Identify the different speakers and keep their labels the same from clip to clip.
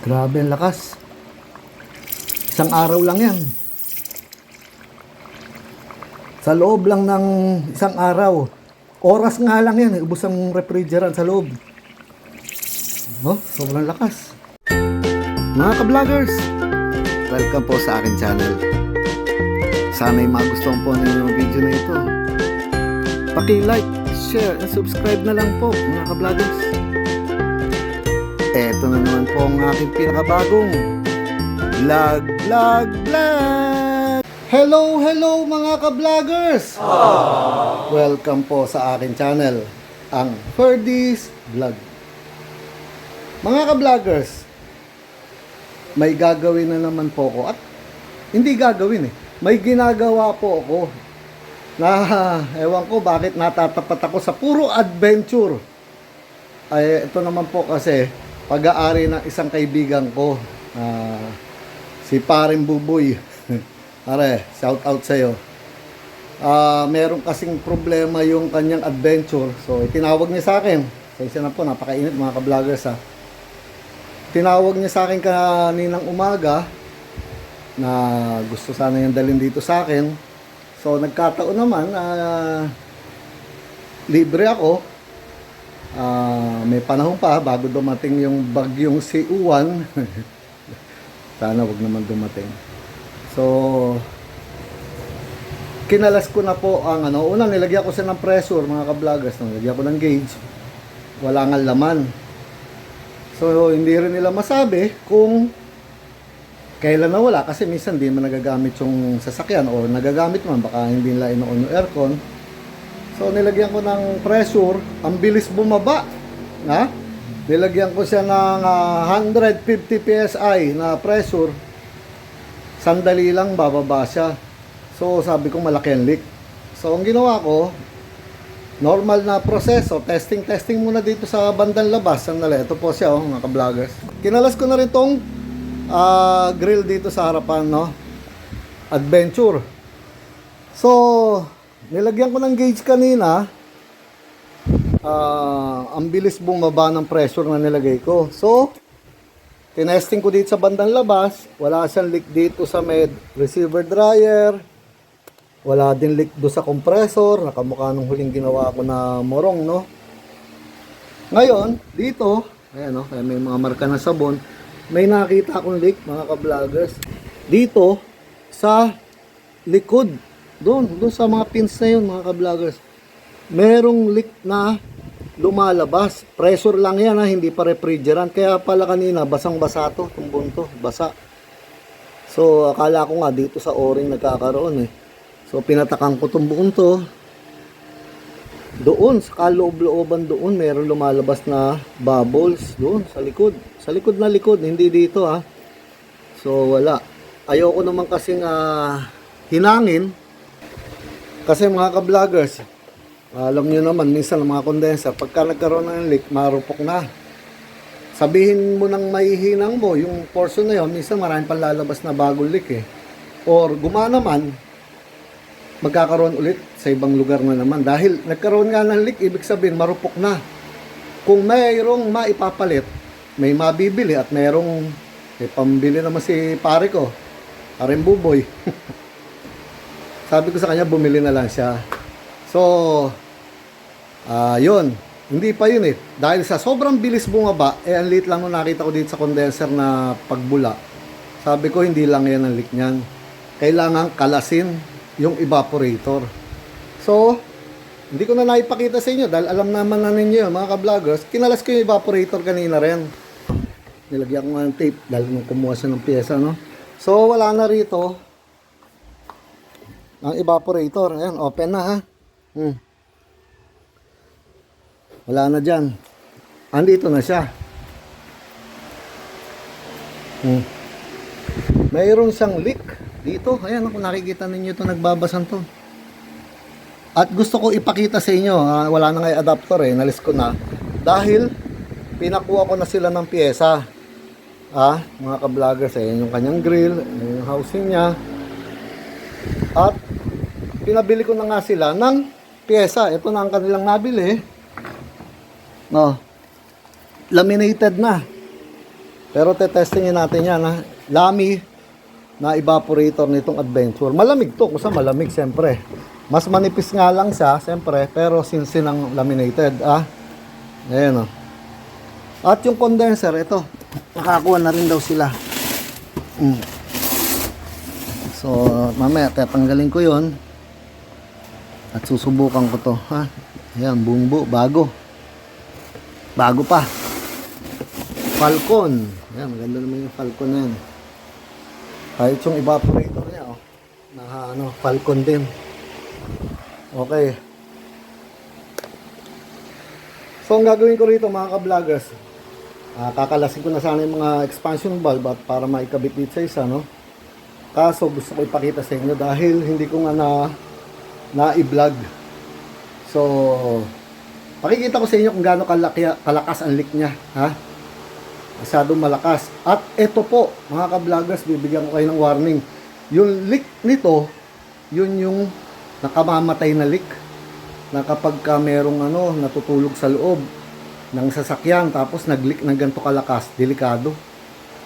Speaker 1: Grabe ang lakas. Isang araw lang yan. Sa loob lang ng isang araw. Oras nga lang yan. Ubus ang refrigerant sa loob. Oh, sobrang lakas. Mga ka-vloggers, welcome po sa akin channel. Sana'y magustuhan po ninyo yung video na ito. Paki-like, share, and subscribe na lang po mga ka-vloggers. Eto na naman po ang aking pinakabagong vlog. Hello mga ka-vloggers! Welcome po sa akin channel, ang Ferdy's Vlog. Mga ka-vloggers, may gagawin na naman po ako. At hindi gagawin may ginagawa po ako na ewan ko bakit natatapat ako sa puro adventure. Ay, ito naman po kasi pag-aari ng isang kaibigan ko, si Paring Buboy. Are, shout out sa'yo. Meron kasing problema yung kanyang adventure. So, itinawag niya sa akin. So, isa na po, napakainit mga ka-vloggers ha. Tinawag niya sa akin kaninang umaga na gusto sana yung dalhin dito sa akin. So, nagkataon naman, libre ako. May panahon pa bago dumating yung bagyong si Uwan. Sana wag naman dumating. So, kinalas ko na po ang una nilagyan ko siya ng pressure mga ka-vloggers, nilagyan ko ng gauge. Wala nga laman. So, hindi rin nila masabi kung kailan nawala kasi minsan hindi man nagagamit yung sasakyan o nagagamit man, baka hindi nila ino-on yung aircon. So, nilagyan ko ng pressure, ang bilis bumaba. Nilagyan ko siya ng 150 PSI na pressure. Sandali lang bababa siya. So, sabi ko malaki ang leak. So, ang ginawa ko, normal na proseso, testing muna dito sa bandang labas. Sandali, ito po siya mga ka-vloggers. Kinalas ko na rin tong grill dito sa harapan, Adventure. So, nilagyan ko ng gauge kanina. Ang bilis bumaba ng pressure na nilagay ko. So, tinesting ko dito sa bandang labas. Wala siyang leak dito sa med receiver dryer. Wala din leak do sa compressor. Nakamukha nung huling ginawa ko na morong, Ngayon, dito, ayan, kaya may mga marka na sabon. May nakita akong leak, mga ka-vloggers. Dito, sa likod. Doon sa mga pins na yun, mga ka-vloggers. Merong leak na lumalabas. Pressure lang yan, hindi pa refrigerant. Kaya pala kanina, basang-basa to, tumbong to, basa. So, akala ko nga dito sa o-ring nagkakaroon So, pinatakan ko tumbong to. Doon, sa kaloob-looban doon, meron lumalabas na bubbles. Doon, sa likod. Sa likod na likod, hindi dito So, wala. Ayoko naman kasing hinangin. Kasi mga ka-vloggers, alam nyo naman, minsan ang mga condenser, pagka nagkaroon ng leak, marupok na. Sabihin mo nang maihinang mo, yung portion na yun, minsan maraming panlalabas na bagong leak Or gumana man, magkakaroon ulit sa ibang lugar na naman. Dahil nagkaroon nga ng leak, ibig sabihin marupok na. Kung mayroong maipapalit, may mabibili at mayroong pambili naman si pare ko, Paring Buboy. Sabi ko sa kanya, bumili na lang siya. So, yun. Hindi pa yun Dahil sa sobrang bilis bumaba, ang liit lang nung nakita ko dito sa condenser na pagbula. Sabi ko, hindi lang yan ang leak niyan. Kailangan kalasin yung evaporator. So, hindi ko na naipakita sa inyo dahil alam naman na ninyo mga ka-vloggers, kinalas ko yung evaporator kanina rin. Nilagyan ko nga ng tape dahil nung kumuha siya ng pyesa, So, wala na rito ang evaporator. Ayan, open na Wala na dyan. Andito na siya. Mayroon siyang leak dito. Ayan, kung nakikita ninyo ito, nagbabasan to. At gusto ko ipakita sa inyo, wala na nga yung adapter nalis ko na. Dahil, pinakuha ko na sila ng pyesa. Mga ka-vloggers, ayan yung kanyang grill, ayan yung housing niya. At, pinabili ko na nga sila ng pyesa. Ito na ang kanilang nabili. Laminated na. Pero tetestingin natin yan ha. Lamy na evaporator nitong Adventure. Malamig to, kusa malamig siyempre. Mas manipis nga lang siya, siyempre, pero sinang laminated. Ayan o. At yung condenser, ito. Nakakuha na rin daw sila. So, mamaya tatanggalin ko yon at susubukan ko to. Ayan, bumbu, bago. Bago pa. Falcon. Ayan, maganda naman yung Falcon na yan. Kahit yung evaporator niya, Falcon din. Okay. So, ang gagawin ko rito mga ka-vloggers, kakalasin ko na sana yung mga expansion valve at para maikabit dito sa isa, no? Kaso gusto ko ipakita sa inyo dahil hindi ko nga na-i-vlog. So, pakikita ko sa inyo kung gaano kalakas ang leak niya, masyadong malakas. At ito po, mga ka-vloggers, bibigyan ko kayo ng warning. Yung leak nito, yun yung nakamamatay na leak. Na kapag ka merong natutulog sa loob ng sasakyan, tapos nag-leak ng ganito kalakas, delikado.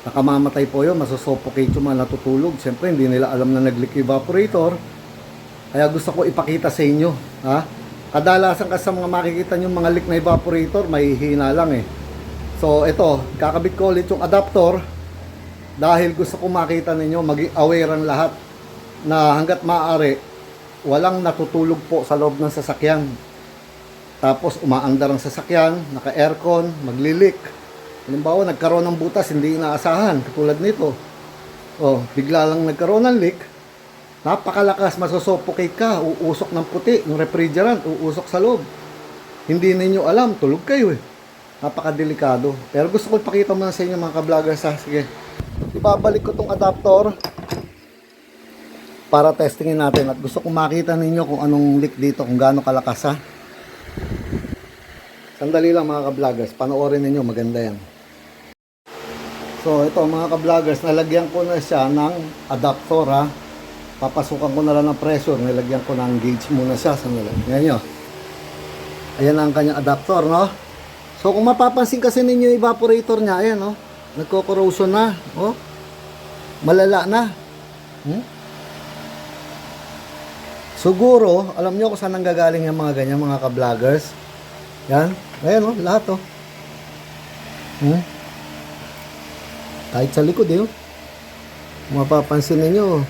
Speaker 1: Nakamamatay po yun, masosuffocate yung mga natutulog. Siyempre, hindi nila alam na nag-leak evaporator. Kaya gusto ko ipakita sa inyo. Kadalasan kasi sa mga makikita nyo mga leak na evaporator, may hina lang eh. So, ito, kakabit ko ulit yung adapter dahil gusto ko makita ninyo, maging aware ang lahat na hanggat maaari, walang natutulog po sa loob ng sasakyan. Tapos, umaandar ang sasakyan, naka-aircon, magli-leak. Halimbawa, nagkaroon ng butas, hindi inaasahan, katulad nito. Bigla lang nagkaroon ng leak, napakalakas, masosuffocate ka, uusok ng puti, yung refrigerant, uusok sa loob. Hindi ninyo alam, tulog kayo eh. Napakadelikado. Pero gusto ko ipakita muna sa inyo mga ka-vloggers ha. Sige. Ibabalik ko tong adapter para testingin natin. At gusto ko makita ninyo kung anong leak dito, kung gaano kalakas ha. Sandali lang mga ka-vloggers, panoorin ninyo, maganda yan. So ito mga ka-vloggers, nalagyan ko na siya ng adapter ha. Papasukan ko na lang ng pressure, nilagyan ko ng gauge muna siya. Sandali. Ngayon nyo. Ayan ang kanyang adapter, no? So kung mapapansin kasi ninyo yung evaporator niya, ayan, no? Nagko-corrosion na, malala na. Siguro, alam nyo kung saan nanggagaling yung mga ganyan, mga ka-vloggers. Yan, ayan, no? Lahat, Kahit sa likod, kung mapapansin ninyo,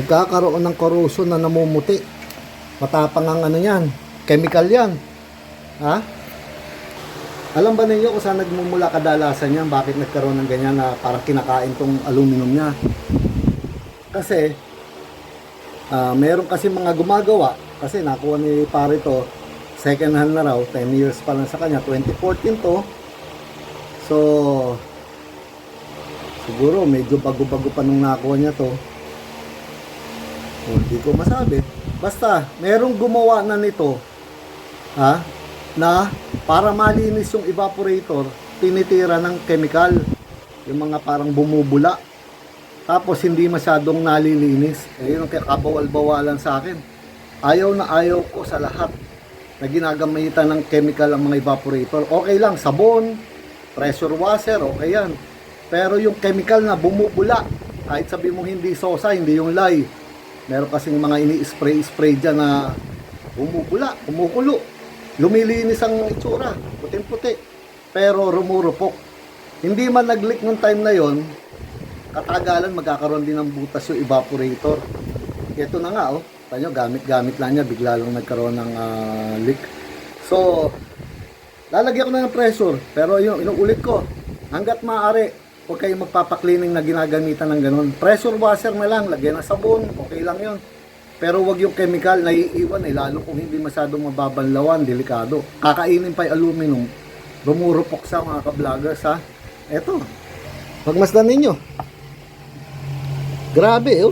Speaker 1: nagkakaroon ng corrosion na namumuti. Matapang ang yan, chemical yan. Alam ba ninyo kung saan nagmumula kadalasan yan? Bakit nagkaroon ng ganyan na parang kinakain tong aluminum niya? Kasi meron kasi mga gumagawa, kasi nakuha ni pare to, second hand na raw, 10 years pa lang sa kanya, 2014 to. So siguro medyo bago-bago pa nung nakuha niya to. Hindi ko masabi. Basta merong gumawa na nito na para malinis yung evaporator, tinitira ng chemical, yung mga parang bumubula, tapos hindi masyadong nalilinis. Yun ang kabawal-bawalan sa akin. Ayaw na ayaw ko sa lahat na ginagamitan ng chemical ang mga evaporator. Okay lang, sabon, pressure washer, okay yan. Pero yung chemical na bumubula, kahit sabi mo hindi sosa, hindi yung lye, meron kasing mga ini-spray dyan na bumubula, kumukulo. Lumilinis ang itsura, puting-puti, pero rumurupok. Hindi man nag-leak nung time na yon, katagalan magkakaroon din ng butas yung evaporator. Ito na nga, tayo gamit-gamit lang niya, bigla lang nagkaroon ng leak. So, lalagyan ko na ng pressure, pero yung inuulit ko, hanggat maaari, huwag kayong magpapaklining na ginagamitan ng ganun. Pressure washer na lang, lagyan ng sabon, okay lang yon. Pero wag yung chemical na iiwan lalo kung hindi masyadong mababanlawan, delikado. Kakainin pa yung aluminum, rumurupok sa mga ka-vloggers ha. Eto, pagmasdan ninyo. Grabe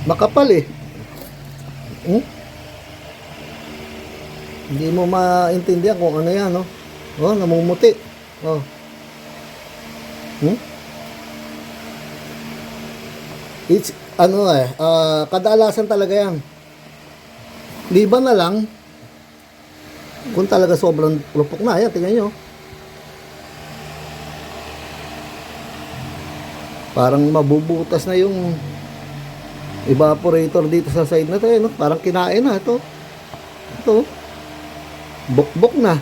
Speaker 1: makapal Hindi mo maintindihan kung ano yan namumuti. It's kadalasan talaga yan. Liban na lang kung talaga sobrang rupok na. Ayan, tingnan nyo. Parang mabubutas na yung evaporator dito sa side na to, no? Parang kinain na ito. Ito. Bukbok na.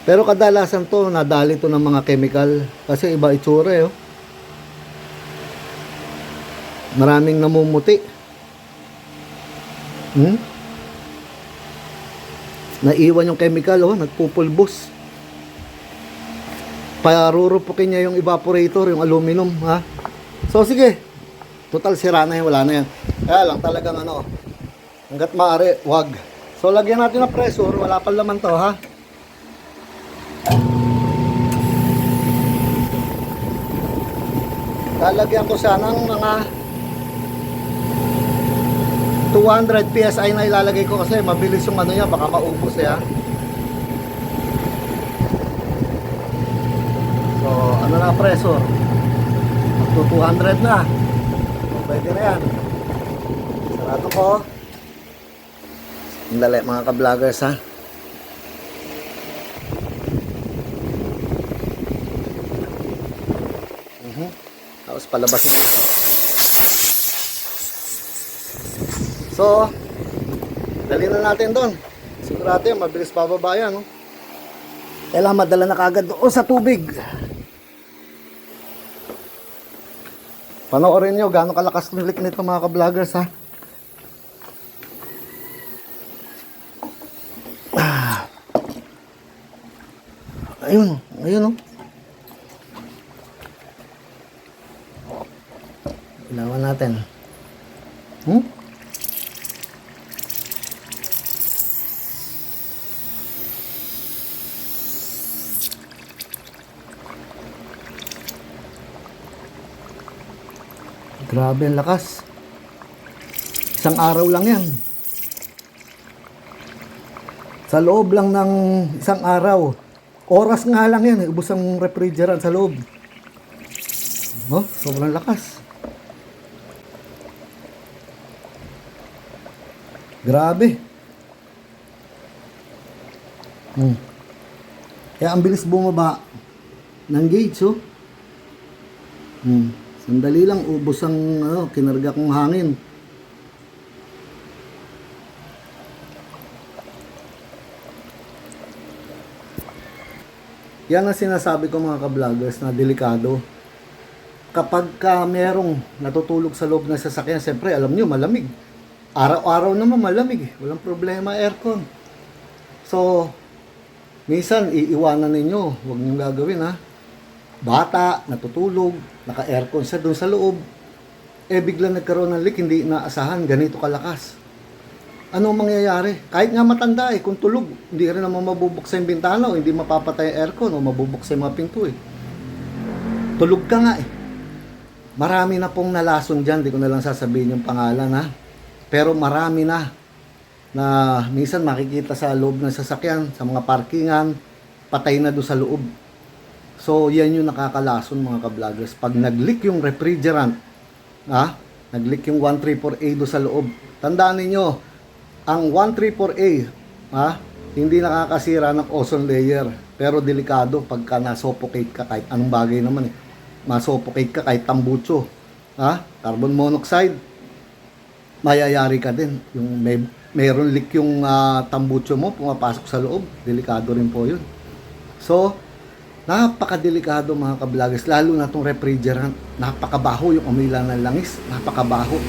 Speaker 1: Pero kadalasan to, nadali to ng mga chemical. Kasi iba itsura, eh. Oh. Maraming namumuti. Naiwan yung chemical, oh. Nagpupulbos. Parurupukin niya yung evaporator, yung aluminum, ha? So, sige. Total, sira na yan, wala na yan. Kaya lang talagang ano, hanggat maaari, wag. So, lagyan natin ng pressure, wala pa laman to, ha? Lalagyan ko siya ng mga 200 PSI na ilalagay ko kasi mabilis yung ano niya, baka maubos ya. So, ano na pressure? Up to 200 na. So, pwede na yan. Sarado ko. Sandali mga ka-vloggers, ha. Tapos palabasin ko ito. So, dali na natin doon. Sigurado yan, mabilis pababa yan, no? Kailangan madala na kagad doon sa tubig. Panoorin nyo gaano kalakas ng leak nito mga ka-vloggers, ha. Ayun, ayun, no. Ilawan natin. Grabe ang lakas. Isang araw lang yan. Sa loob lang ng isang araw. Oras nga lang yan. Ubus ang refrigerant sa loob. Oh, sobrang lakas. Grabe. Kaya ang bilis bumaba ng gauge, oh. Sandali lang, ubos ang kinarga kong hangin. Yan ang sinasabi ko mga ka-vloggers na delikado. Kapag merong natutulog sa loob ng sasakyan, siyempre alam nyo malamig. Araw-araw naman malamig, walang problema aircon. So, minsan iiwanan ninyo, huwag nyo gagawin, ha. Bata, natutulog, naka-aircon siya doon sa loob. Bigla nagkaroon ng leak, hindi inaasahan, ganito kalakas. Anong mangyayari? Kahit nga matanda kung tulog, hindi rin naman mabubuksan yung bintana o hindi mapapatay yung aircon o mabubuksan yung mga pinto, eh. Tulog ka nga, eh. Marami na pong nalason dyan, di ko na lang sasabihin yung pangalan, ha. Pero marami na minsan makikita sa loob ng sasakyan, sa mga parkingan, patay na doon sa loob. So, yan yung nakakalason mga ka-vloggers. Pag nag-leak yung refrigerant, nag-leak yung 134A doon sa loob. Tandaan ninyo, ang 134A, hindi nakakasira ng ozone layer. Pero delikado pagka na-suffocate ka kahit anong bagay naman, eh. Ma-suffocate ka kahit tambucho. Carbon monoxide, mayayari ka din. Yung mayroon leak yung tambucho mo, pumapasok sa loob. Delikado rin po yun. So, napakadelikado mga ka-vloggers, lalo na itong refrigerant. Napakabaho yung amoy lang ng langis. Napakabaho.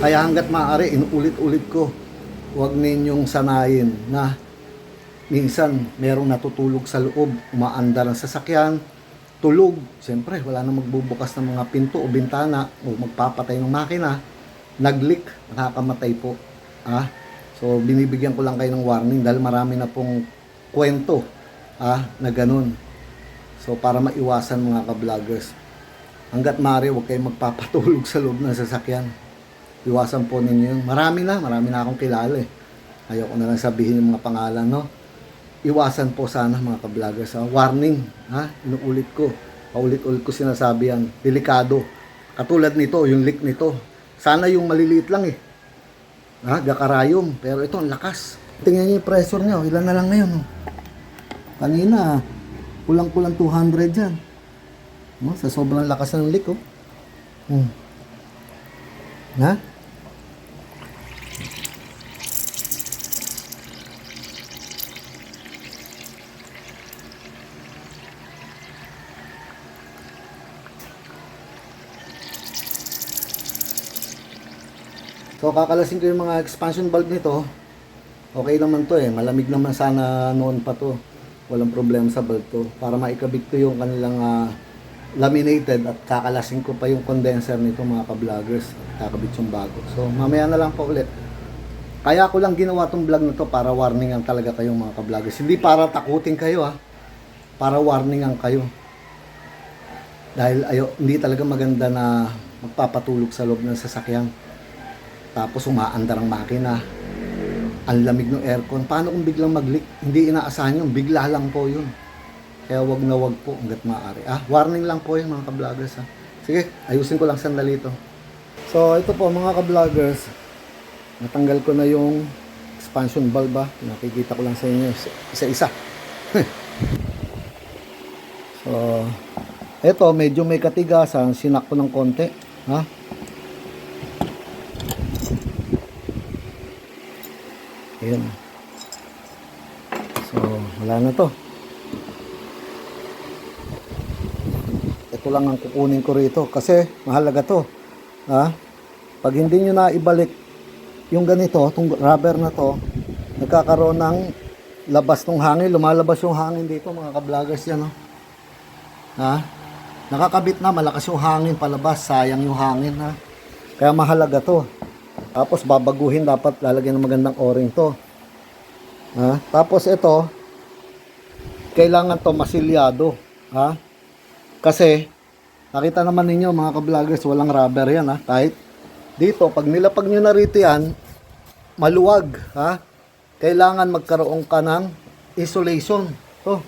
Speaker 1: Kaya hanggat maaari, inuulit-ulit ko, huwag ninyong sanayin na minsan merong natutulog sa loob, umaandar ang sasakyan, tulog. Siyempre, wala na magbubukas ng mga pinto o bintana o magpapatay ng makina. Nag-leak, nakakamatay po. So, binibigyan ko lang kayo ng warning dahil marami na pong kwento na ganun. So, para maiwasan mga ka-vloggers, hanggat maaari, huwag kayong magpapatulog sa loob ng sasakyan. Iwasan po ninyo yun. Marami na akong kilala, eh. Ayoko na lang sabihin yung mga pangalan, no? Iwasan po sana mga ka-vloggers. Warning, inuulit ko. Paulit-ulit ko sinasabi yan. Delikado. Katulad nito, yung leak nito. Sana yung maliliit lang, eh. Gakarayom. Pero ito, ang lakas. Tingnan niyo yung pressure niya. Ilan na lang ngayon, oh. Kanina, kulang-kulang 200 yan. Sa sobrang lakas ng leak, oh. Ha? So kakalasin ko yung mga expansion valve nito. Okay naman to eh. Malamig naman sana noon pa to. Walang problema sa valve to. Para maikabit ko yung kanilang laminated at kakalasin ko pa yung condenser nito mga ka-vloggers. Kakabit yung bago. So mamaya na lang po ulit. Kaya ko lang ginawa tong vlog na to para warningan talaga kayong mga ka-vloggers. Hindi para takutin kayo Para warningan kayo. Dahil hindi talaga maganda na magpapatulog sa loob ng sasakyan. Tapos umaandar ang makina. Ang lamig ng aircon. Paano kung biglang mag-leak? Hindi inaasahan yun. Bigla lang po yun. Kaya wag na wag po hanggat maaari. Warning lang po yun mga ka-vloggers. Sige, ayusin ko lang sandali ito. So ito po mga ka-vloggers. Natanggal ko na yung expansion valve. Nakikita ko lang sa inyo isa-isa. So ito medyo may katigasan. Sinak ko ng konti. Ayan. So, wala na to. Ito lang ang kukunin ko rito kasi mahalaga to. Pag hindi nyo na ibalik yung ganito, itong rubber na to, nagkakaroon ng labas ng hangin. Lumalabas yung hangin dito mga ka-vloggers yan. Nakakabit na, malakas yung hangin palabas. Sayang yung hangin. Kaya mahalaga to. Tapos babaguhin, dapat lalagyan ng magandang o-ring to. Tapos ito, kailangan to masilyado. Kasi, nakita naman ninyo mga ka-vloggers, walang rubber yan. Kahit dito, pag nilapag nyo na rito yan, maluwag. Kailangan magkaroon ka ng isolation. To.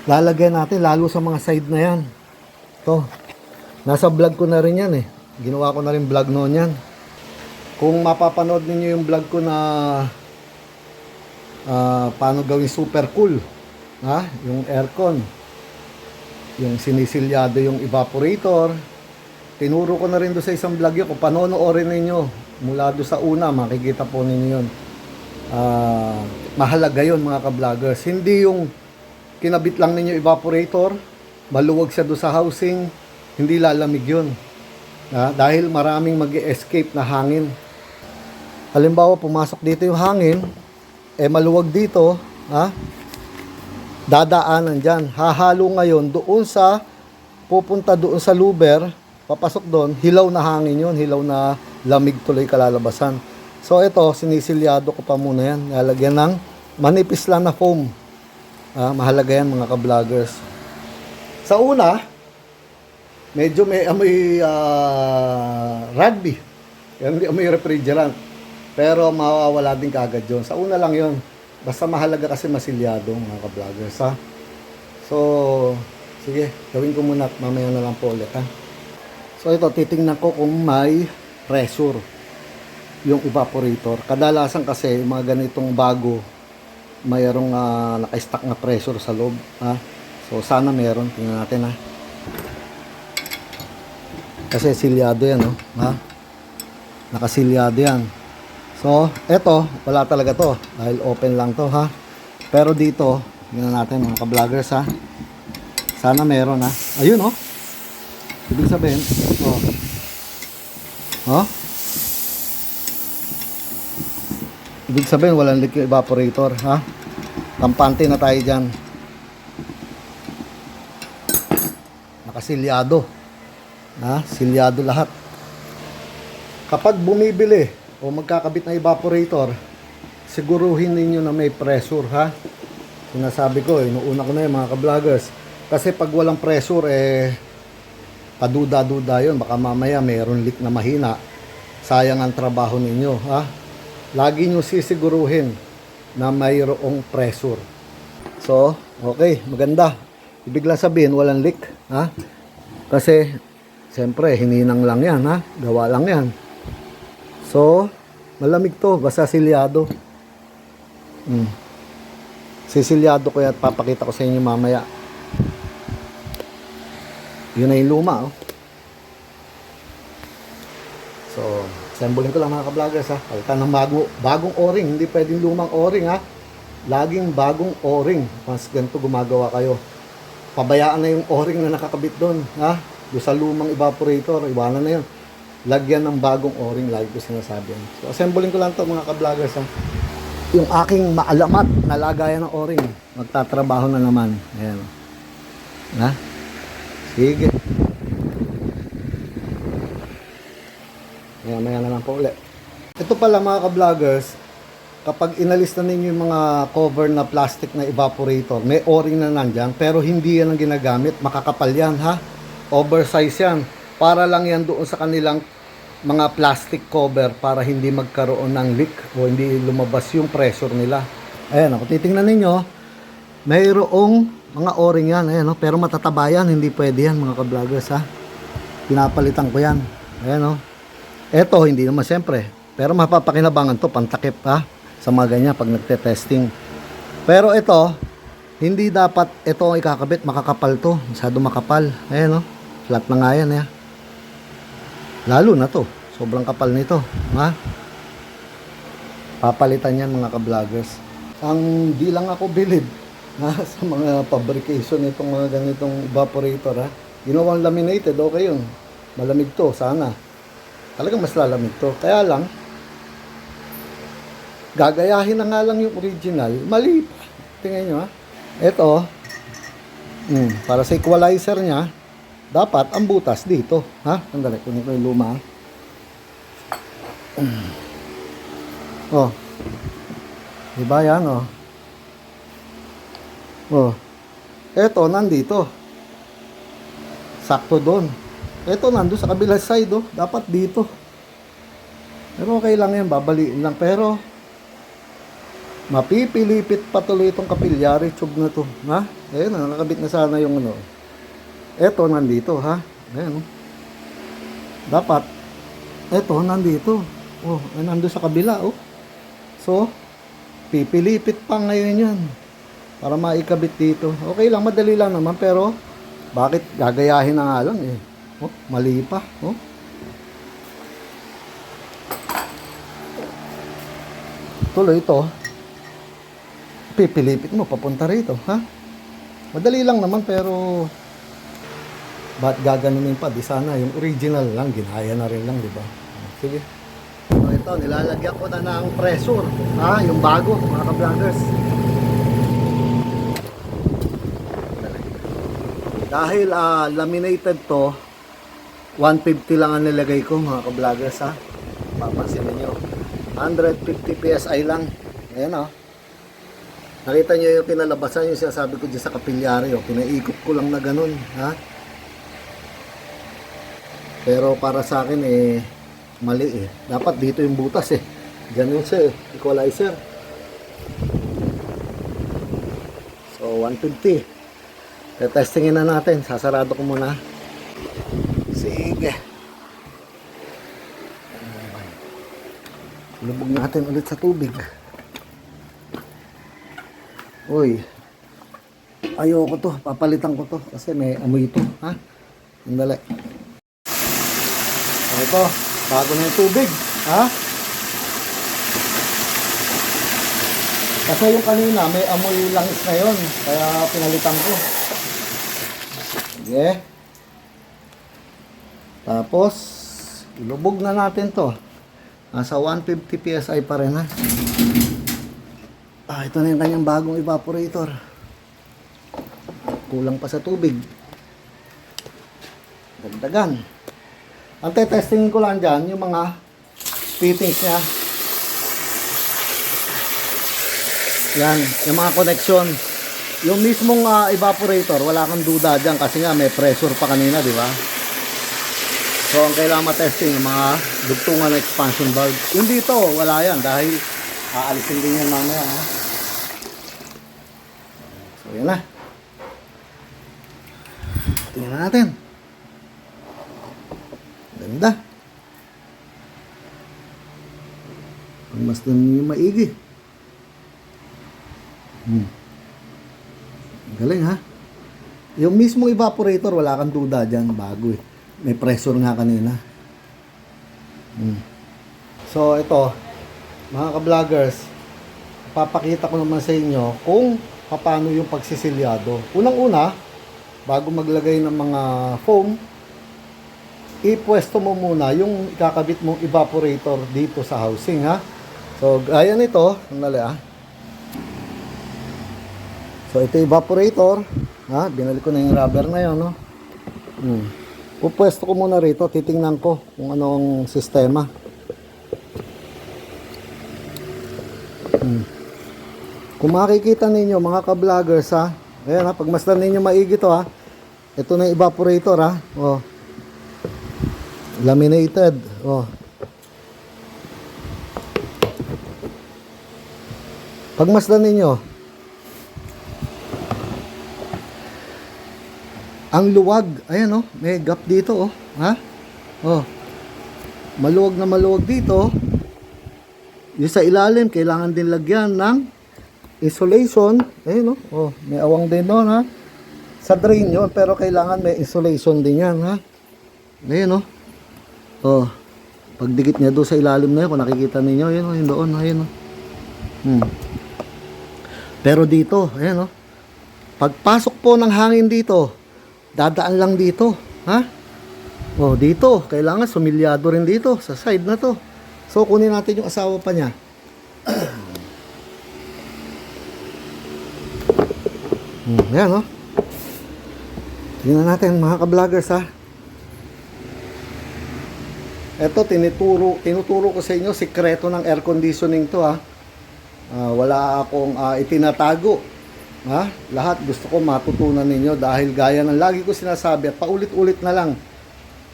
Speaker 1: Lalagyan natin, lalo sa mga side na yan. To. Nasa vlog ko na rin yan eh. Ginawa ko na rin vlog noon yan. Kung mapapanood niyo yung vlog ko na paano gawin super cool, yung aircon, yung sinisilyado yung evaporator, tinuro ko na rin doon sa isang vlog yun. Kung panonoorin ninyo mula doon sa una, makikita po ninyo yun. Mahalaga yun mga ka-vloggers. Hindi yung kinabit lang ninyo evaporator, maluwag siya doon sa housing, hindi lalamig yun. Dahil maraming mag-escape na hangin. Halimbawa, pumasok dito yung hangin, maluwag dito, dadaanan dyan. Hahalo ngayon doon sa, pupunta doon sa louver, papasok doon, hilaw na hangin yun, hilaw na lamig tuloy kalalabasan. So ito, sinisilyado ko pa muna yan. Lalagyan ng manipis lang na foam. Mahalaga yan mga ka-vloggers. Sa una, medyo may amoy rugby. Hindi amoy refrigerant. Pero mawawala din kagad yun. Sa una lang yun. Basta mahalaga kasi masilyado mga ka-vloggers. So, sige. Gawin ko muna at mamaya na lang po ulit. So ito, titingnan ko kung may pressure yung evaporator. Kadalasan kasi mga ganitong bago, mayroong naka-stack na pressure sa loob. So sana meron. Tingnan natin Kasi silyado yan, nakasilyado yan. So, eto, wala talaga to. Dahil open lang to, Pero dito, tingnan natin mga ka-vloggers, Sana meron, Ayun, Ibig sabihin, Ibig sabihin, walang leak yung evaporator, Kampante na tayo dyan. Nakasilyado. Silyado lahat. Kapag bumibili o magkakabit na evaporator, siguruhin ninyo na may pressure, Sinasabi ko, inuuna ko na yung mga ka-vloggers. Kasi pag walang pressure, paduda-duda yun. Baka mamaya mayroon leak na mahina. Sayang ang trabaho ninyo, Lagi nyo sisiguruhin na mayroong pressure. So, okay, maganda. Ibig lang sabihin, walang leak, Kasi, siyempre, hininang lang yan, Gawa lang yan. So, malamig to, basta silyado. Sisilyado ko yan at papakita ko sa inyo mamaya. Yun na yung luma, oh. So, assemblein ko lang mga ka-vloggers, ha. Palitan ng bagong o-ring. Hindi pwedeng lumang o-ring, ha. Laging bagong o-ring. Mas ganito gumagawa kayo. Pabayaan na yung o-ring na nakakabit doon, ha. Doon sa lumang evaporator, iwanan na yun. Lagyan ng bagong o-ring, lagi ko sinasabi yan. So, assemblein ko lang to mga ka-vloggers, ha. Yung aking maalamat na lagayan ng o-ring, magtatrabaho na naman. Ayan. Ha? Sige. Maya na lang po ulit. Ito pala mga ka-vloggers, kapag inalis na ninyo yung mga cover na plastic na evaporator, may o-ring na nandyan, pero hindi yan ang ginagamit. Makakapal yan, ha? Oversize yan. Para lang yan doon sa kanilang mga plastic cover para hindi magkaroon ng leak o hindi lumabas yung pressure nila. Ayan, kung titingnan ninyo, mayroong mga o-ring yan. Ayan, no? Pero matataba yan, hindi pwede yan mga ka-vloggers, ha? Pinapalitan ko yan. Ayan, no? Eto, hindi naman siyempre. Pero mapapakinabangan to, pantakip, ha? Sa mga ganyan pag nagte-testing. Pero ito, hindi dapat ito ang ikakabit, makakapal to. Masyado makapal. Ayan, no? Flat na nga yan, ha? Lalo na to. Sobrang kapal nito, ha? Papalitan yan mga ka-vloggers. Ang di lang ako bilib, ha? Sa mga fabrication nitong mga ganitong evaporator, ha? Ginawang laminated, okay yun. Malamig to, sana. Talagang mas lalamig to. Kaya lang, gagayahin na nga lang yung original. Mali pa. Tingnan nyo, ha? Ito, para sa equalizer niya, dapat ang butas dito. Ha? Sandali, kunin ko yung luma. Oh. Diba yan, oh. Oh. Ito, nandito. Sakto doon. Ito, nando sa kabilang side, oh. Dapat dito. Pero okay lang yan, babaliin lang. Pero, mapipilipit patuloy itong kapillary tube na to. Ha? Ayan, nakakabit na sana yung ano. Ito, nandito, ha? Ayan, oh. Dapat, ito, nandito. Oh, nando sa kabila, oh. So, pipilipit pa ngayon yan. Para maikabit dito. Okay lang, madali lang naman. Pero, bakit gagayahin na nga lang, eh. Oh, mali pa, oh. Tuloy ito. Pipilipit mo papunta rito, ha? Madali lang naman pero ba't gaganunin pa? Di sana yung original lang, ginaya na rin lang, di ba? Sige. So ito, nilalagyan ko na ng pressure, ha? Yung bago, mga ka-vloggers. Dahil laminated to, 150 lang ang nilagay ko mga ka-vloggers, ha. Papansin niyo 150 PSI lang. Ayan, oh. Nakita niyo yung pinalabasan, yung sinasabi ko dyan sa kapillary, oh. Pinaikot ko lang na ganun, ha. Pero para sa akin, eh, mali, eh. Dapat dito yung butas, eh. Ganun siya, eh. Equalizer. So, 150. Testingin na natin. Sasarado ko muna. Sige. Lubog natin ulit sa tubig. Uy. Ayoko to. Papalitan ko to. Kasi may amoy ito. Ha? Sandali. Ito. Bago na yung tubig. Ha? Kasi yung kanina may amoy langis na yun. Kaya pinalitan ko. Sige. Tapos, ilubog na natin to. Nasa 150 PSI pa rin, ha. Ito na yung kanyang bagong evaporator. Kulang pa sa tubig. Dagdagan. Ang testing ko lang dyan, yung mga fittings niya. Yan, yung mga connection. Yung mismong evaporator, wala kang duda dyan kasi nga may pressure pa kanina, di ba? So, ang kailangan matesting yung mga dugtungan na expansion valve. Yung dito, wala yan dahil aalisin din yan mamaya. Ha? So, yan na. Tingnan natin. Ganda. Mas dun yung maigi. Galing, ha? Yung mismong evaporator, wala kang duda dyan, bago eh. May pressure nga kanina. So ito, mga ka-vloggers, papakita ko naman sa inyo kung paano yung pagsisilyado. Unang-una, bago maglagay ng mga foam, ipwesto mo muna yung ikakabit mong evaporator dito sa housing, ha. So gaya nito, sandali So ito evaporator, ha, binalik ko na yung rubber na yun, no. Pupwesto ko muna rito, titingnan ko kung ano ang sistema. Kung makikita ninyo mga ka-vloggers, ha, ayan, ha, pagmasdan ninyo maigi to, ha. Ito na yung evaporator, ha. Oh. Laminated. Oh. Pagmasdan ninyo, ang luwag, ayan, oh, may gap dito, oh, ha? Oh. Maluwag na maluwag dito. Yung sa ilalim, kailangan din lagyan ng insulation. Ayun, oh, may awang din doon, ha? Sa drain yun, pero kailangan may insulation din yan, ha? Ayun, oh. Oh. Pagdikit niya doon sa ilalim na yun, kung nakikita ninyo, yun, oh, yun doon, ayun, oh. Pero dito, ayan, oh. Pagpasok po ng hangin dito, dadaan lang dito, ha? Oh, dito, kailangan sumilyado rin dito sa side na to. So kunin natin yung asawa pa niya. Ayan, oh. Tingnan natin mga ka-vloggers, ha. Ito tinuturo ko sa inyo sikreto ng air conditioning to, ha. Wala akong itinatago. Ha? Lahat gusto ko matutunan ninyo dahil gaya ng lagi ko sinasabi at paulit-ulit na lang,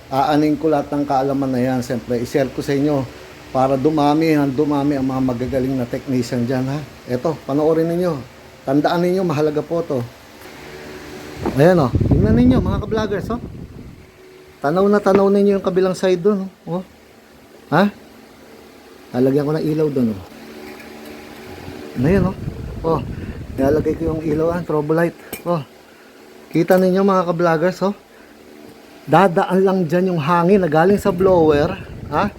Speaker 1: aaning ko lahat ng kaalaman na yan. Siyempre, i-share ko sa inyo para dumami ang mga magagaling na technician dyan, ha. Eto, panoorin ninyo, tandaan ninyo, mahalaga po to. Ayan, oh, tingnan ninyo mga ka-vloggers, oh. Tanaw na tanaw ninyo yung kabilang side dun, oh. Ha? Lalagyan ko ng ilaw dun, oh. Ayan, oh. Oh, nilalagay ko yung ilaw, strobo light. Oh. Kita ninyo mga ka-vloggers, oh. Dadaan lang dyan yung hangin na galing sa blower, ha?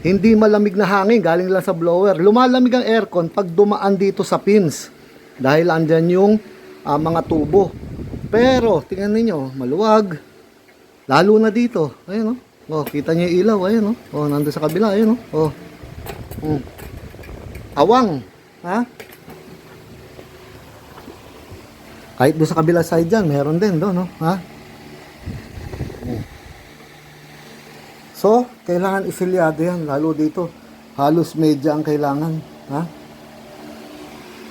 Speaker 1: Hindi malamig na hangin, galing lang sa blower. Lumalamig ang aircon pag dumaan dito sa pins. Dahil andyan yung mga tubo. Pero, tingnan ninyo, maluwag. Lalo na dito. Ayun, oh. Oh, kita niyo yung ilaw, ayun, oh. Oh, nandun sa kabila, ayun, oh. Oh. Awang, ha? Kahit doon sa kabila side dyan, meron din doon, no? Ha? So, kailangan isilyado yan, lalo dito. Halos medya ang kailangan, ha?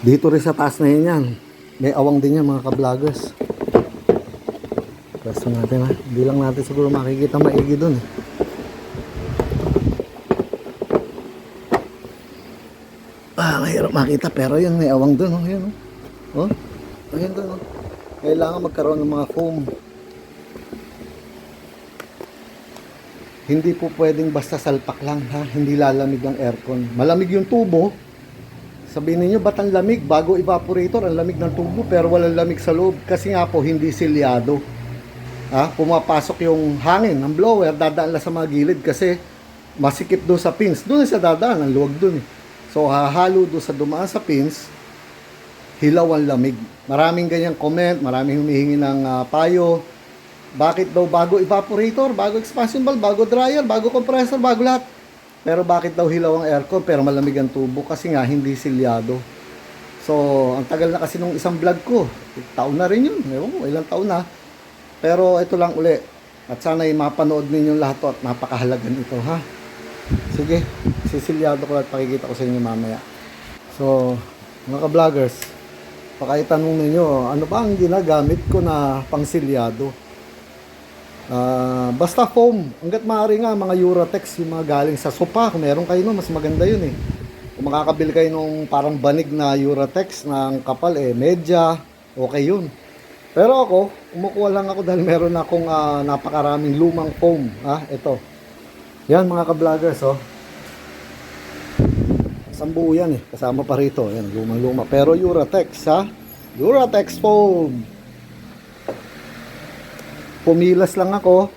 Speaker 1: Dito rin sa taas na yan. May awang din yan, mga ka-vloggers. Pwesto natin, ha? Hindi lang natin siguro makikita maigi doon, eh. Mahirap makita, pero yun, may awang doon, oh. Ayan, oh. Oh. Ayan doon, oh. Kailangan magkaroon ng mga foam. Hindi po pwedeng basta salpak lang, ha. Hindi lalamig ang aircon. Malamig yung tubo. Sabihin niyo, ba't ang lamig? Bago evaporator, ang lamig ng tubo, pero walang lamig sa loob. Kasi nga po, hindi silyado. Ha? Pumapasok yung hangin ng blower, dadaan lang sa mga gilid kasi masikip doon sa pins. Doon sa dadaan, ang luwag doon, eh. So, hahalo doon sa dumaan sa pins, hilaw ang lamig. Maraming ganyang comment, maraming humihingi ng payo. Bakit daw bago evaporator, bago expansion valve, bago dryer, bago compressor, bago lahat? Pero bakit daw hilaw ang aircon pero malamig ang tubo? Kasi nga hindi silyado. So, ang tagal na kasi nung isang vlog ko. Taon na rin yun. Ewan ko, ilang taon na. Pero ito lang uli. At sana'y mapanood ninyo lahat to at napakahalaga nito, ha? Sige, sisilyado ko at pakikita ko sa inyo mamaya. So, mga ka-vloggers, pakaitanong ninyo, ano ba ang ginagamit ko na pangsilyado? Basta foam, hanggat maaari nga mga Uratex, yung mga galing sa sopa, kung meron kayo no, mas maganda yun, eh. Kung makakabili kayo nung parang banig na Uratex ng kapal, medya, okay yun. Pero ako, kumukuha lang ako dahil meron akong napakaraming lumang foam, ito. Yan mga ka-vloggers, oh. Isang buo yan, eh. Kasama pa rito, yan, lumang-luma. Pero Uratex, ha? Uratex foam. pumilas lang ako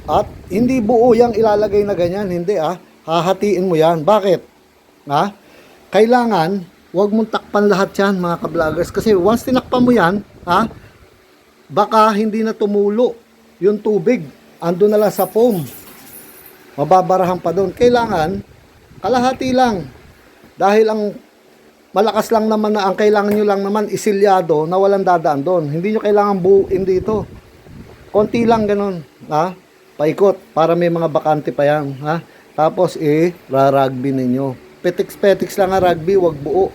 Speaker 1: at hindi buo yang ilalagay na ganyan, hindi hahatiin mo yan. Bakit? Kailangan wag mong takpan lahat yan mga ka-vloggers, kasi once tinakpan mo yan, baka hindi na tumulo yung tubig, ando na lang sa foam, mababarahan pa doon. Kailangan kalahati lang, dahil ang malakas lang naman na ang kailangan nyo lang naman isilyado na walang dadaan doon. Hindi nyo kailangan buuin dito. Konti lang ganun. Paikot para may mga bakante pa yan. Tapos rarugby ninyo. Petiks-petiks lang ang rugby, wag buo.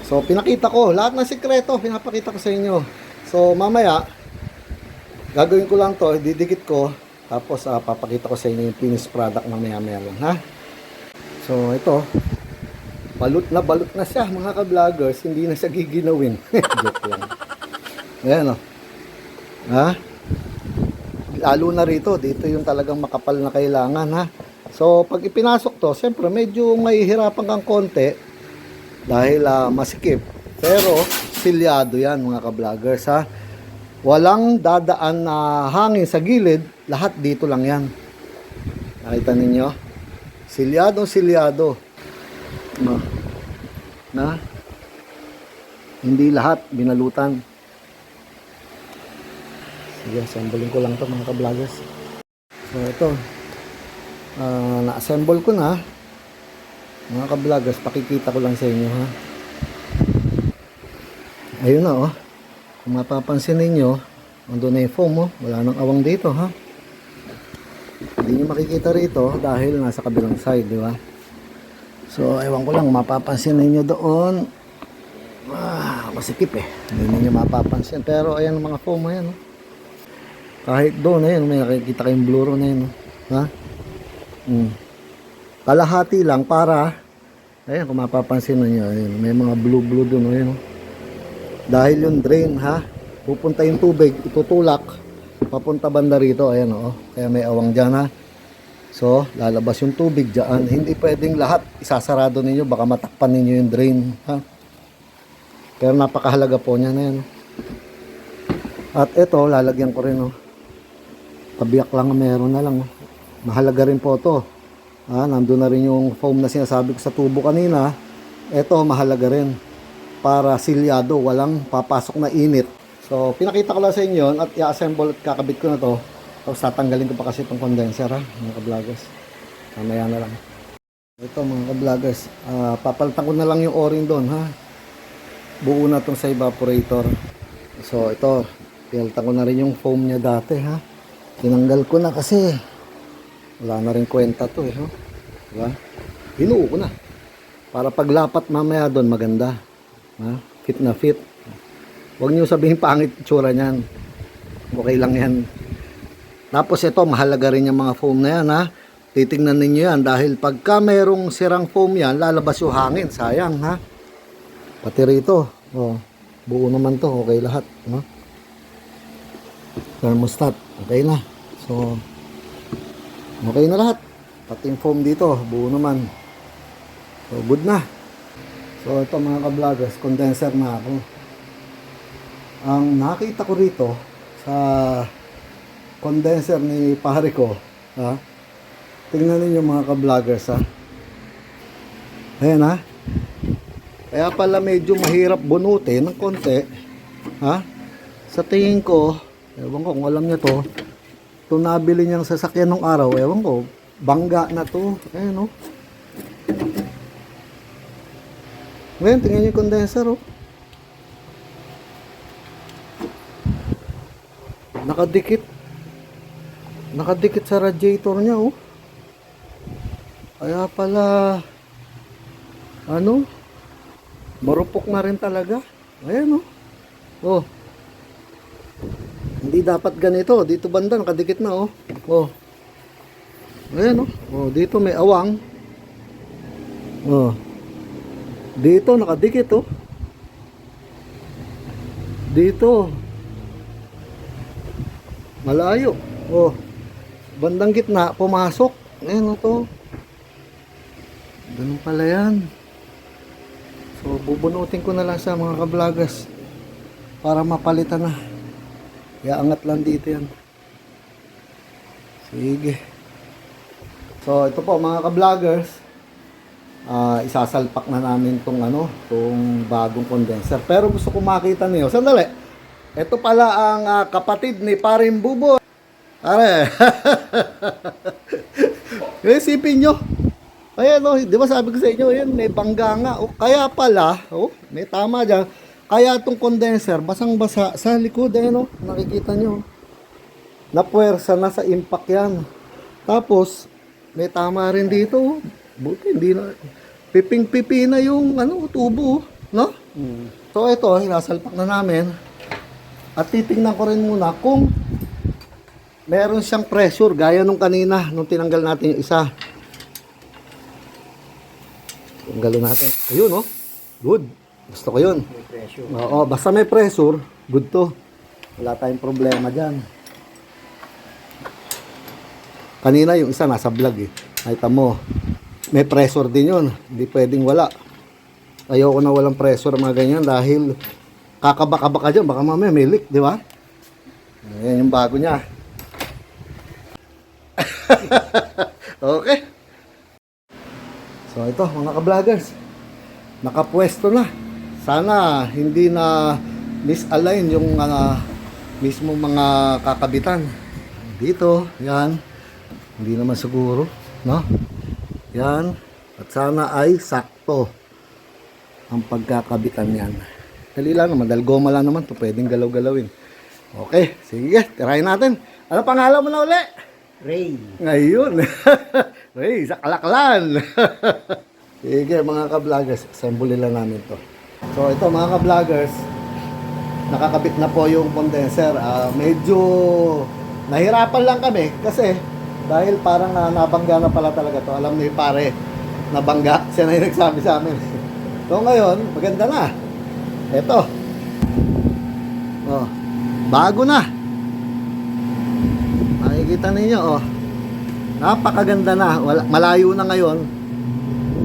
Speaker 1: So pinakita ko. Lahat ng sikreto, pinapakita ko sa inyo. So mamaya, gagawin ko lang to, didikit ko. Tapos papakita ko sa inyo yung finished product mamaya-maya lang. So ito, balot na siya mga ka-vloggers, hindi na siya giginawin. Joke lang. Ayan lalo na rito, dito yung talagang makapal na kailangan So pag ipinasok to, siyempre medyo mahihirapan kang konti dahil masikip. Pero silyado yan mga ka-vloggers Walang dadaan na hangin sa gilid, lahat dito lang yan. Nakita ninyo? Silyado. Hindi lahat binalutan. Sige, assemblein ko lang to mga ka-vloggers. So ito, na-assemble ko na. Mga ka-vloggers, pakikita ko lang sa inyo Ayun na Kung mapapansin ninyo, andun na yung foam wala nang awang dito Hindi nyo makikita rito dahil nasa kabilang side, di ba? So, ewan ko lang, mapapansin ninyo doon. Masikip Hindi ninyo mapapansin. Pero, ayan ang mga foam ayan. Kahit doon, ayan, may nakikita kayong bluro na yun. Kalahati lang para, ayan, kung mapapansin ninyo, ayan, may mga blue doon, ayan. Dahil yung drain, pupunta yung tubig, itutulak papunta banda rito, ayan kaya may awang dyan so lalabas yung tubig dyan, hindi pwedeng lahat isasarado ninyo, baka matakpan ninyo yung drain pero napakahalaga po niya na yan at ito lalagyan ko rin pabiyak lang meron na lang mahalaga rin po to nandun na rin yung foam na sinasabi ko sa tubo kanina, ito mahalaga rin para silyado, walang papasok na init. So, pinakita ko lang sa inyo at i-assemble at kakabit ko na to. Tapos tatanggalin ko pa kasi itong condenser mga ka-vloggers. Mamaya na lang. Ito mga ka-vloggers, papalitan ko na lang yung o-ring doon Buo na itong sa evaporator. So, ito, pinalitan ko na rin yung foam niya dati Tinanggal ko na kasi wala na rin kwenta to diba? Binuo ko na. Para paglapat mamaya doon maganda. Fit na fit. Huwag niyo sabihin pangit itsura niyan. Okay lang yan. Tapos ito, mahalaga rin yung mga foam na yan Titingnan ninyo yan dahil pagka mayroong sirang foam yan, lalabas yung hangin. Sayang Pati rito. Buo naman to. Okay lahat. Thermostat. Okay na. So, okay na lahat. Pati yung foam dito. Buo naman. So, good na. So ito mga ka-vloggers, condenser na ako. Ang nakita ko rito sa condenser ni pare ko, tingnan niyo mga ka-vloggers Ayan Kaya pala medyo mahirap bunutin ng konti. Sa tingin ko, ewan ko kung alam niyo to, ito nabili niyang sasakyan ng araw, ewan ko, bangga na to. Ayan Ngayon, tingnan niyo yung condenser Nakadikit sa radiator niya Kaya pala marupok na rin talaga. Ayan Hindi dapat ganito. Dito banda nakadikit na Ayan dito may awang. Dito nakadikit dito malayo bandang gitna pumasok. Ayan ganun pala yan. So bubunutin ko na lang sa mga ka-vloggers para mapalitan na. Iaangat lang dito yan. Sige. So, ito po mga ka-vloggers. Isasalpak na namin tong bagong condenser. Pero gusto ko makita niyo. Sandali. Ito pala ang kapatid ni Paring Bubo. Pare. Isipin nyo. Ayan di ba sabi ko sa inyo, yun, may bangga nga. Kaya pala, may tama dyan. Kaya itong condenser, basang-basa sa likod, nakikita nyo. Napuwersa na sa impact yan. Tapos, may tama rin dito. Buti, hindi na. Piping-pipi na yung tubo, no? So, ito, hinasalpak na namin. At titingnan ko rin muna kung meron siyang pressure, gaya nung kanina, nung tinanggal natin yung isa. Tanggalin natin. Ayun, good. Gusto ko yun.
Speaker 2: May pressure.
Speaker 1: Oo, basta may pressure, good to. Wala tayong problema dyan. Kanina yung isa nasa vlog Nakita mo, may pressure din yun. Hindi pwedeng wala. Ayoko na walang pressure mga ganyan dahil kakabaka ka dyan. Baka mamaya may leak, di ba? Ayan yung bago niya. Okay. So ito mga ka-vloggers, nakapwesto na. Sana hindi na misalign yung mismo mga kakabitan. Dito, yan. Hindi naman siguro, no? Yan. At sana ay sakto ang pagkakabitan yan. Dali lang naman, dahil goma lang naman to, pwedeng galaw-galawin. Okay, sige, tirahin natin. Ano pangalan mo na uli?
Speaker 2: Ray.
Speaker 1: Ngayon. Ray, sa Kalaklan. Sige mga ka-vloggers, assemble lang namin to. So ito mga ka-vloggers, nakakabit na po yung condenser. Medyo nahirapan lang kami kasi dahil parang nabangga na pala talaga to. Alam niyo pare, nabangga. Siya na yung nagsabi sa amin. So ngayon, maganda na. Ito. Oh, bago na. Makikita ninyo, napakaganda na. Malayo na ngayon.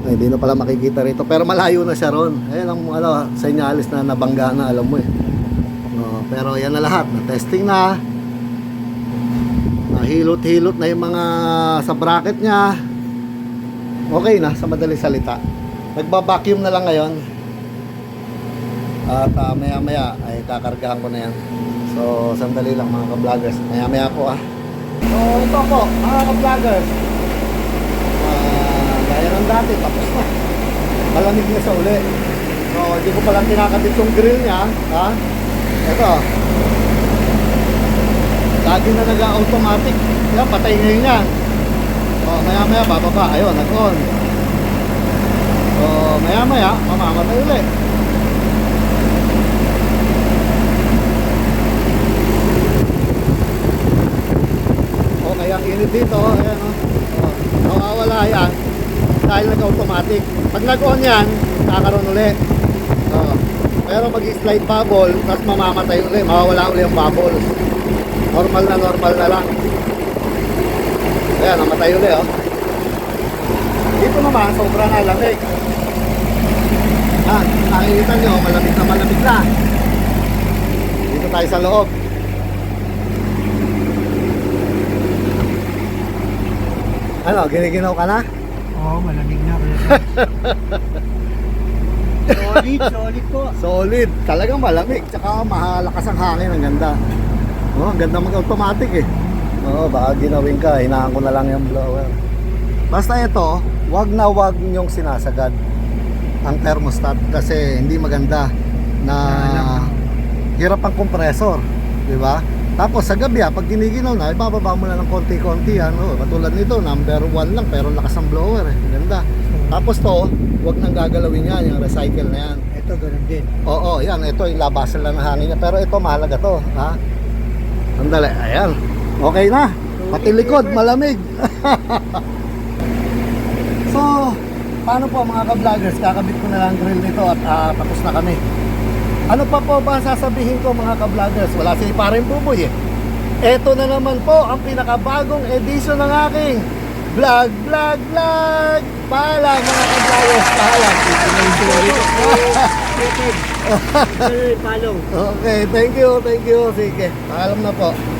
Speaker 1: Hindi na pala makikita rito. Pero malayo na siya ron. Ayan ang senyalis na nabangga na, alam mo pero yan na lahat. Na-testing na. Nahilot-hilot na yung mga sa bracket niya. Okay na, sa madaling salita. Nagba-vacuum na lang ngayon. At maya-maya ay kakargahan ko na yan. So, sandali lang mga ka-vloggers. Maya-maya po So, ito po, mga ka-vloggers. Gaya ng dati, tapos na. Malamig na sa uli. So, hindi ko palang kinakabit yung grill niya. Ito. Lagi na nag-automatic. Yan, patay ngayon yan. So, maya-maya, bababa. Ayun, nag-on. So, maya-maya, mamamatay ulit. Okay, ang init dito, ayan nawawala yan dahil nag-automatic. Pag nag-on yan, kakaroon ulit. Pero mag-slide bubble, tapos mamamatay ulit, mawawala ulit yung bubbles. Normal na lang. Ayan, namatay ulit Dito naman, sobra na lamig. Nakikita nyo, malamig na. Dito tayo sa loob. Ano, giniginaw ka na?
Speaker 2: Oo, malamig na. Solid po.
Speaker 1: Solid. Talagang malamig. Tsaka mahalakas ang hangin. Ang ganda. Ang ganda mag-automatic baka ginawin ka. Hinaan ko na lang yung blower. Basta ito, wag na wag nyong sinasagad ang thermostat kasi hindi maganda na hirap ang compressor. Diba? Tapos sa gabi pag giniginaw na, ibababa mo na ng konti-konti katulad nito, number 1 lang pero lakas ang blower Ganda. Tapos to, wag nang gagalawin yan, yung recycle na yan.
Speaker 2: Ito, ganun din.
Speaker 1: Oo, yan, ito yung labasan lang ng hangin niya. Pero ito, mahalaga to, Sandali, ayan. Okay na. Pati likod, malamig. So, paano po mga ka-vloggers? Kakabit ko na lang grill nito at tapos na kami. Ano pa po ba sasabihin ko mga ka-vloggers? Wala si Paring Buboy Ito na naman po ang pinakabagong edisyon ng aking vlog. Paalam mga ka-vloggers. Paalam.
Speaker 2: Subscribe. Follow.
Speaker 1: Okay, thank you. Sige, paalam na po.